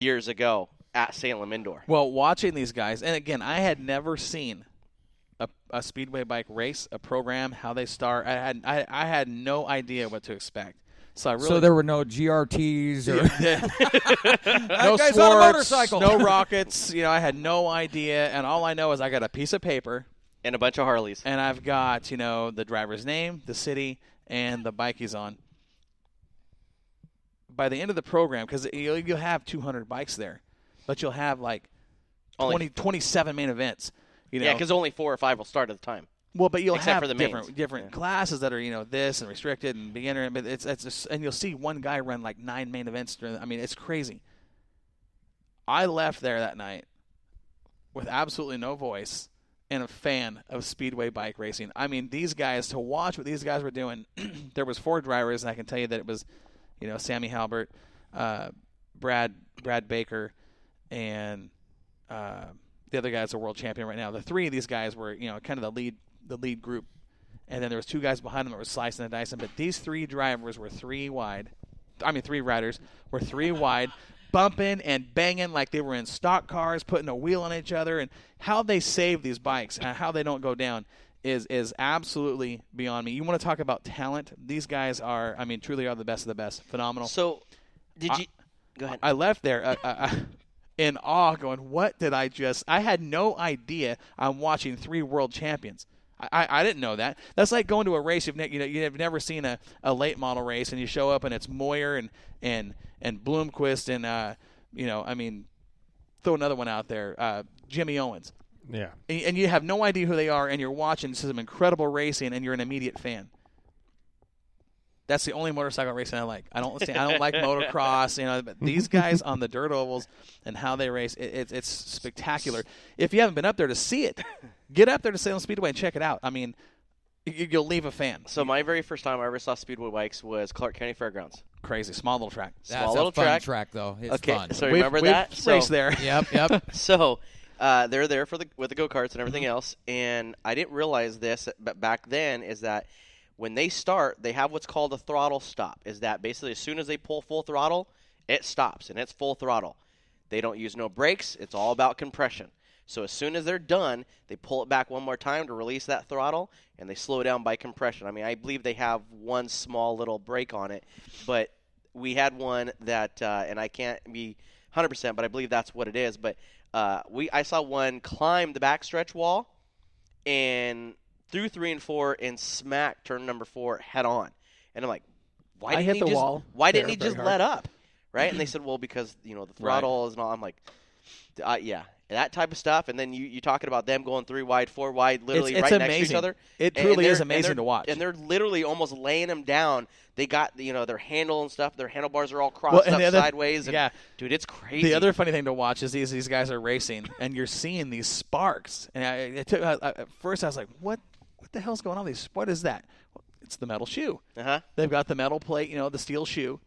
years ago at Salem Indoor. Well, watching these guys, and again, I had never seen a speedway bike race, a program, how they start. I had no idea what to expect. So there were no GRTs or no guy's Swartz, on a motorcycle. no rockets. I had no idea, and all I know is I got a piece of paper And a bunch of Harleys. and I've got the driver's name, the city, and the bike he's on. By the end of the program, because you'll have 200 bikes there, but you'll have like 27 main events. Yeah, because only 4 or 5 will start at the time. Well, but you'll Except have for the mains. different classes that are this and restricted and beginner, but it's just, and you'll see one guy run like 9 main events it's crazy. I left there that night with absolutely no voice and a fan of speedway bike racing. I mean, these guys, to watch what these guys were doing, there was 4 drivers, and I can tell you that it was, Sammy Halbert, Brad Baker, and the other guy's a world champion right now. The 3 of these guys were, kind of the lead group, and then there was 2 guys behind them that were slicing and dicing. But these 3 drivers were 3 wide. 3 riders were 3 wide, bumping and banging like they were in stock cars, putting a wheel on each other, and how they save these bikes and how they don't go down is absolutely beyond me. You want to talk about talent? These guys are, truly are the best of the best. Phenomenal. So, did you go ahead? I left there in awe, going, what did I had no idea I'm watching 3 world champions. I didn't know that. That's like going to a race you've never seen a late model race, and you show up and it's Moyer and Bloomquist and throw another one out there, Jimmy Owens. Yeah. And you have no idea who they are, and you're watching some incredible racing, and you're an immediate fan. That's the only motorcycle racing I like. I don't like motocross, but these guys on the dirt ovals and how they race, it's spectacular. If you haven't been up there to see it, get up there to Salem Speedway and check it out. You'll leave a fan. So my very first time I ever saw speedway bikes was Clark County Fairgrounds. Crazy, small little track. That's a fun track, though. It's fun. So remember that? We've raced there. Yep. So they're there with the go-karts and everything else, and I didn't realize this, but back then is that when they start, they have what's called a throttle stop. Is that basically as soon as they pull full throttle, it stops, and it's full throttle. They don't use no brakes. It's all about compression. So as soon as they're done, they pull it back one more time to release that throttle, and they slow down by compression. I believe they have one small little brake on it, but we had one that, and I can't be 100%, but I believe that's what it is. But I saw one climb the backstretch wall and through 3 and 4 and smack turn number 4 head on. And I'm like, why didn't he just let up? Right? And they said, well, because, the throttle is not. I'm like, yeah, that type of stuff. And then you talking about them going 3 wide, 4 wide, literally it's right amazing. next to each other. It truly is amazing to watch. And they're literally almost laying them down. They got, their handle and stustuff. Their handlebars are all crossed up sideways. And, yeah. Dude, it's crazy. The other funny thing to watch is these guys are racing, and you're seeing these sparks. And at first I was like, what the hell's going on? What is that? Well, it's the metal shoe. Uh-huh. They've got the metal plate, the steel shoe,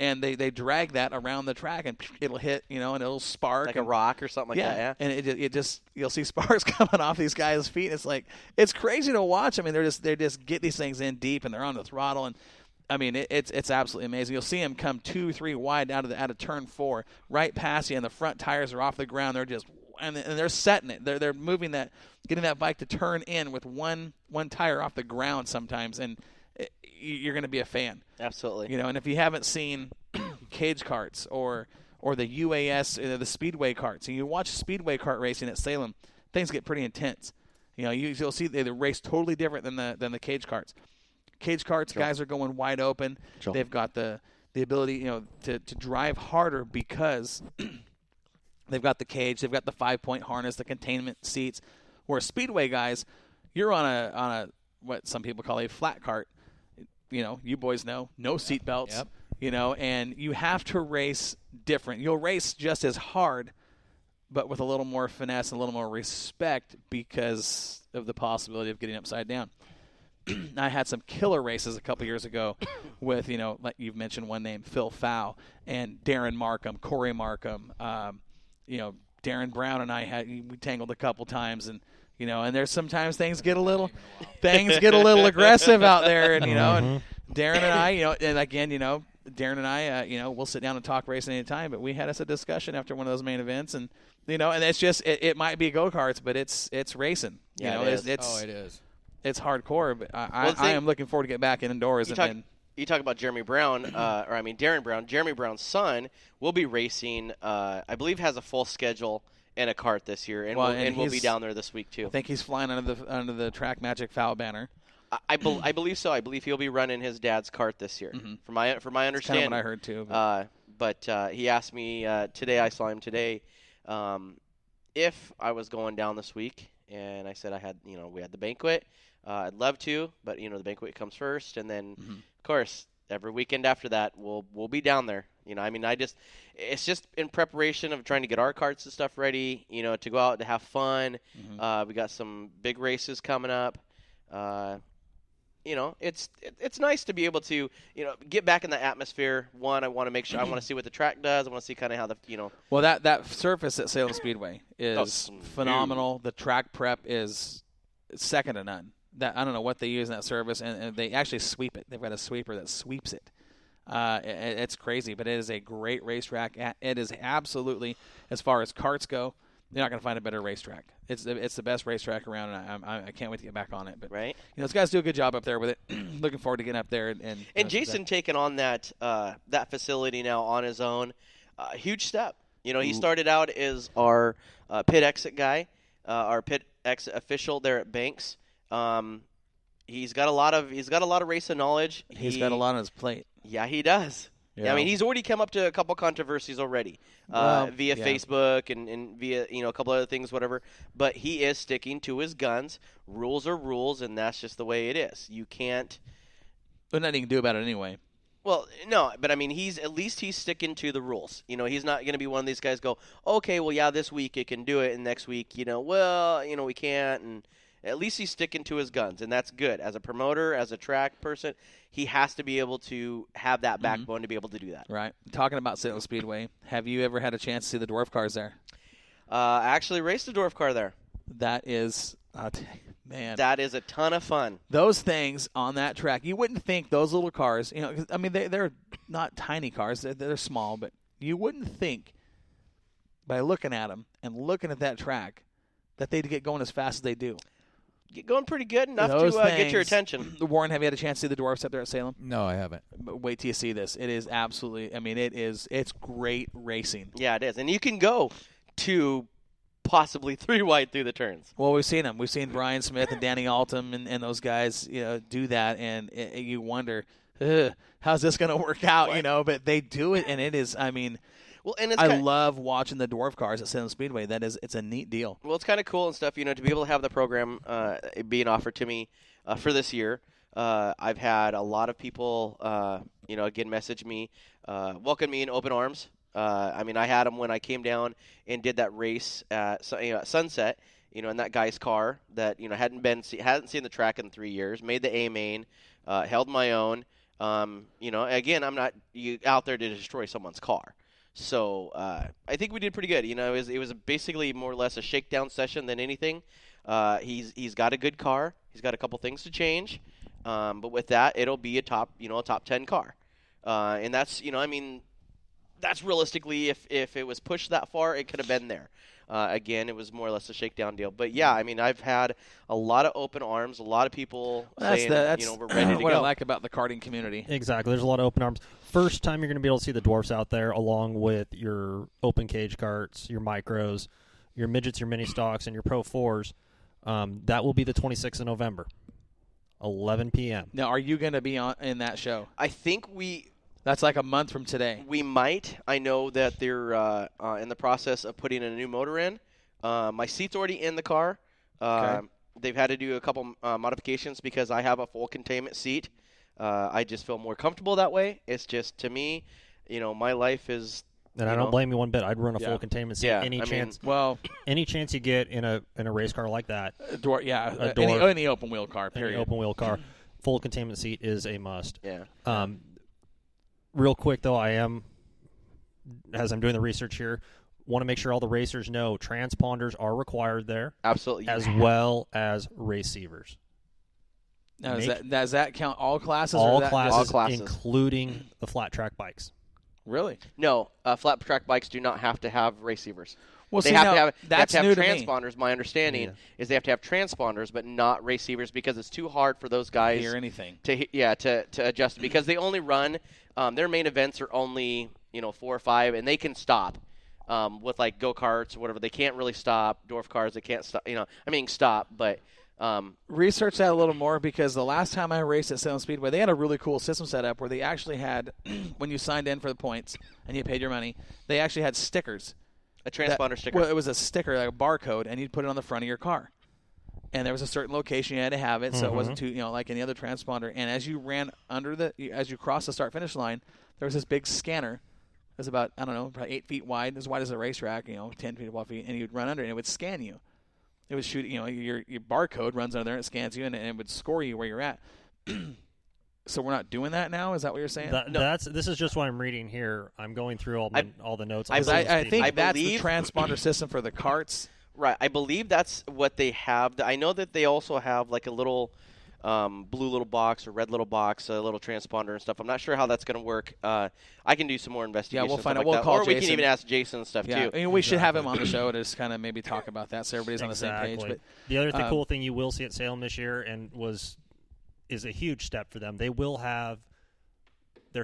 and they drag that around the track, and it'll hit, and it'll spark. Like a rock or something like that, yeah. And it just, you'll see sparks coming off these guys' feet. And it's crazy to watch. They just get these things in deep, and they're on the throttle, and it's absolutely amazing. You'll see them come 2-3 wide out of turn 4, right past you, and the front tires are off the ground. They're just and they're setting it. They're moving that, getting that bike to turn in with one tire off the ground sometimes, and you're going to be a fan. Absolutely. And if you haven't seen cage karts or the UAS, the speedway karts, and you watch speedway kart racing at Salem, things get pretty intense. You'll see they race totally different than the cage karts. Cage karts, sure. Guys are going wide open. Sure. They've got the ability, to drive harder because they've got the cage, they've got the 5-point harness, the containment seats. Where speedway guys, you're on a what some people call a flat cart. You boys know, no seat belts. Yep. And you have to race different. You'll race just as hard, but with a little more finesse and a little more respect because of the possibility of getting upside down. I had some killer races a couple years ago with, like you've mentioned one name, Phil Fow, and Darren Markham, Corey Markham. Darren Brown and we tangled a couple times, and and there's sometimes things get a little aggressive out there, and and Darren and I, and again, Darren and I, we'll sit down and talk racing anytime, but we had us a discussion after one of those main events, and and it's just it might be go-karts, but it's racing. Yeah, it is. It's hardcore, but I am looking forward to get back indoors. You talk about Jeremy Brown, Darren Brown. Jeremy Brown's son will be racing. I believe has a full schedule in a kart this year, and we'll be down there this week too. I think he's flying under the Track Magic FAL banner. I believe so. I believe he'll be running his dad's kart this year. Mm-hmm. From my understanding, that's kind of what I heard too. But he asked me today. I saw him today. If I was going down this week, and I said I had, we had the banquet. I'd love to, but the banquet comes first, and then of course every weekend after that we'll be down there. It's just in preparation of trying to get our karts and stuff ready. To go out to have fun. Mm-hmm. We got some big races coming up. It's nice to be able to, get back in the atmosphere. One, I want to make sure I want to see what the track does. I want to see kind of how the, Well, that surface at Salem Speedway is phenomenal. The track prep is second to none. I don't know what they use in that service, and they actually sweep it. They've got a sweeper that sweeps it. It's crazy, but it is a great racetrack. It is absolutely, as far as karts go, you're not going to find a better racetrack. It's the best racetrack around, and I can't wait to get back on it. But right, those guys do a good job up there with it. Looking forward to getting up there and Jason taking on that facility now on his own. Huge step. He started out as our pit exit guy, our pit exit official there at Banks. He's got a lot of racing knowledge. He's got a lot on his plate. Yeah, he does. Yeah. I mean, he's already come up to a couple controversies already via Facebook and via a couple other things, whatever. But he is sticking to his guns. Rules are rules, and that's just the way it is. You can't. There's nothing you can do about it anyway. Well, no, but I mean, he's sticking to the rules. He's not going to be one of these guys go, okay, well, yeah, this week it can do it, and next week, we can't, and at least he's sticking to his guns, and that's good. As a promoter, as a track person, he has to be able to have that backbone to be able to do that. Right. Talking about Salem Speedway, have you ever had a chance to see the dwarf cars there? I actually raced a dwarf car there. That is, man. That is a ton of fun. Those things on that track, you wouldn't think those little cars, I mean, they're not tiny cars. They're small, but you wouldn't think by looking at them and looking at that track that they'd get going as fast as they do. Get going pretty good enough to get your attention. Warren, have you had a chance to see the dwarfs up there at Salem? No, I haven't. But wait till you see this. It is absolutely, it's great racing. Yeah, it is. And you can go 2, possibly 3 wide through the turns. Well, we've seen them. We've seen Brian Smith and Danny Altum and those guys do that, and you wonder, how's this going to work out, But they do it, and it is, well, and I love watching the dwarf cars at Salem Speedway. It's a neat deal. Well, it's kind of cool and stuff, to be able to have the program being offered to me for this year. I've had a lot of people, again, message me, welcome me in open arms. I had them when I came down and did that race at Sunset, in that guy's car that hadn't seen the track in 3 years. Made the A main, held my own. Again, I'm not out there to destroy someone's car. So I think we did pretty good. It was basically more or less a shakedown session than anything. He's got a good car. He's got a couple things to change, but with that, it'll be a top 10 car. And that's that's realistically if it was pushed that far, it could have been there. Again, it was more or less a shakedown deal. But yeah, I've had a lot of open arms, a lot of people saying, we're ready to go. What I like about the karting community. Exactly. There's a lot of open arms. First time you're going to be able to see the dwarfs out there, along with your open cage karts, your micros, your midgets, your mini stocks, and your Pro 4s. That will be the 26th of November, 11 p.m. Now, are you going to be in that show? I think That's like a month from today. We might. I know that they're in the process of putting a new motor in. My seat's already in the car. Okay. They've had to do a couple modifications because I have a full containment seat. I just feel more comfortable that way. It's just, to me, my life is. And I don't blame you one bit. I'd run a full containment seat any chance you get in a race car like that. Any open wheel car. Period. Any open wheel car, full containment seat is a must. Yeah. Real quick though, as I'm doing the research here, want to make sure all the racers know transponders are required there. Absolutely. As well as receivers. Now, does that count all classes? All or that classes, all classes, including the flat track bikes. Really? No, flat track bikes do not have to have receivers. Well, they have to have new to me. transponders. My understanding is they have to have transponders, but not receivers because it's too hard for those guys hear anything. to adjust because they only run. Their main events are only 4 or 5, and they can stop with like go karts or whatever. They can't really stop. Dwarf cars, they can't stop. Stop, but. Research that a little more because the last time I raced at Salem Speedway, they had a really cool system set up where they actually had, when you signed in for the points and you paid your money, they actually had stickers. A transponder sticker. Well, it was a sticker, like a barcode, and you'd put it on the front of your car. And there was a certain location you had to have it, so it wasn't too, like any other transponder. And as you ran as you crossed the start-finish line, there was this big scanner. It was about, probably 8 feet wide, as wide as a racetrack, 10 feet, 12 feet, and you'd run under it, and it would scan you. It would shoot, your barcode runs under there, and it scans you, and it would score you where you're at. So we're not doing that now? Is that what you're saying? This is just what I'm reading here. I'm going through all the notes. I think that's the transponder system for the carts. Right. I believe that's what they have. I know that they also have like a little blue little box or red little box, a little transponder and stuff. I'm not sure how that's going to work. I can do some more investigation. Yeah, we'll find out. We'll like call or Jason. We can even ask Jason and stuff too. I mean, we should have him on the show to just kind of maybe talk about that so everybody's on the same page. But the other cool thing you will see at Salem this year is a huge step for them. They're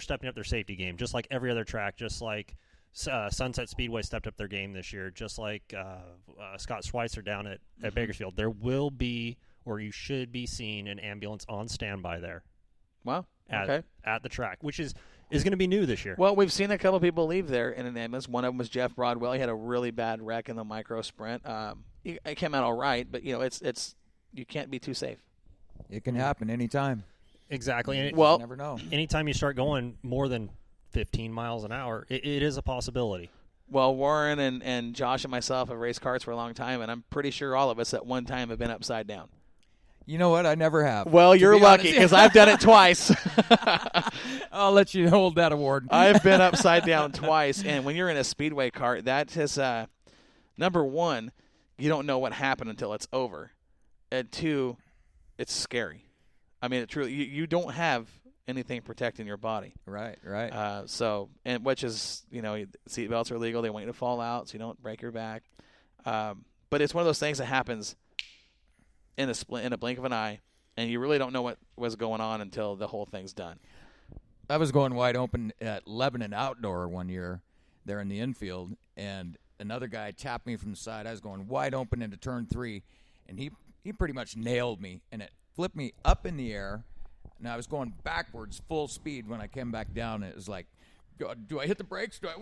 stepping up their safety game, just like every other track, just like Sunset Speedway stepped up their game this year, just like Scott Schweitzer down at Bakersfield. There will be, or you should be seeing, an ambulance on standby there. Wow. At the track, which is going to be new this year. Well, we've seen a couple people leave there in an ambulance. One of them was Jeff Broadwell. He had a really bad wreck in the micro sprint. It came out all right, but it's you can't be too safe. It can happen anytime. Exactly. And you never know. Anytime you start going more than 15 miles an hour, it is a possibility. Well, Warren and Josh and myself have raced karts for a long time, and I'm pretty sure all of us at one time have been upside down. You know what? I never have. Well, you're lucky because I've done it twice. I'll let you hold that award. I've been upside down twice, and when you're in a speedway kart, that is, number one, you don't know what happened until it's over. And two, it's scary. I mean, it truly, you don't have anything protecting your body. Right. Which is, seat belts are legal. They want you to fall out so you don't break your back. But it's one of those things that happens in a blink of an eye, and you really don't know what was going on until the whole thing's done. I was going wide open at Lebanon Outdoor one year there in the infield, and another guy tapped me from the side. I was going wide open into turn 3, and he pretty much nailed me, and it flipped me up in the air, and I was going backwards full speed. When I came back down, it was like, do I hit the brakes? But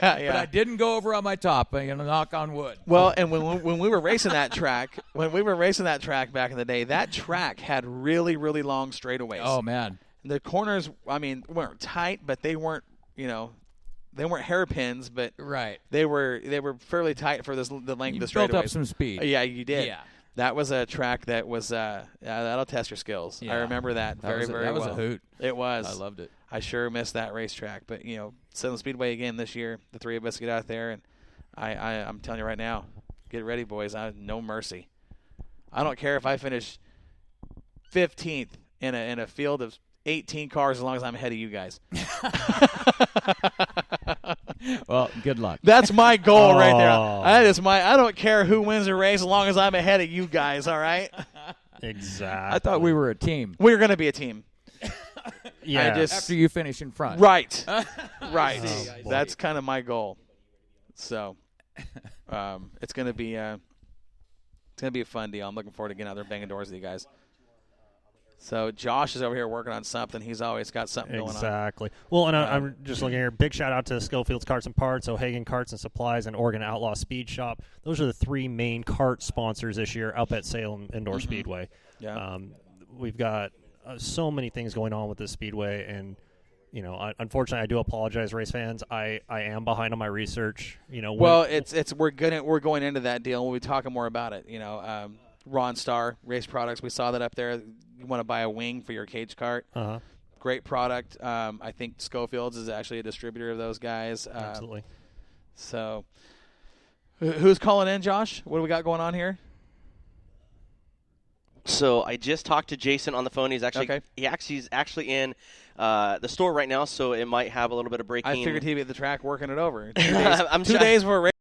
I didn't go over on my top. Knock on wood. Well, and when we were racing that track, back in the day, that track had really, really long straightaways. Oh man, the corners, weren't tight, but they weren't, they weren't hairpins, but right, they were fairly tight for the length of the straightaways. You built up some speed. Yeah, you did. Yeah. That was a track that was that'll test your skills. Yeah. I remember that very well. That was a hoot. It was. I loved it. I sure missed that racetrack. But Salem Speedway again this year. The three of us get out there, and I'm telling you right now, get ready, boys. No mercy. I don't care if I finish 15th in a field of 18 cars as long as I'm ahead of you guys. Well, good luck. That's my goal right there. That is I don't care who wins the race as long as I'm ahead of you guys, all right? Exactly. I thought we were a team. We're going to be a team. Yeah. After you finish in front. Right. Right. That's kind of my goal. So, it's going to be a fun deal. I'm looking forward to getting out there banging doors with you guys. So Josh is over here working on something. He's always got something going on. Exactly. Well, and I'm just looking here. Big shout out to Schofield's Carts and Parts, O'Hagan Carts and Supplies, and Oregon Outlaw Speed Shop. Those are the three main kart sponsors this year up at Salem Indoor Speedway. Yeah. We've got so many things going on with this speedway, and unfortunately, I do apologize, race fans. I am behind on my research. We're going into that deal. We'll be talking more about it. Ron Starr Race Products. We saw that up there. You want to buy a wing for your cage cart. Uh-huh. Great product. I think Schofield's is actually a distributor of those guys. Absolutely. So, who's calling in, Josh? What do we got going on here? So I just talked to Jason on the phone. He's Okay. he's actually in the store right now, so it might have a little bit of breaking. I figured he'd be at the track working it over. 2 days, I'm 2 sure- days before race.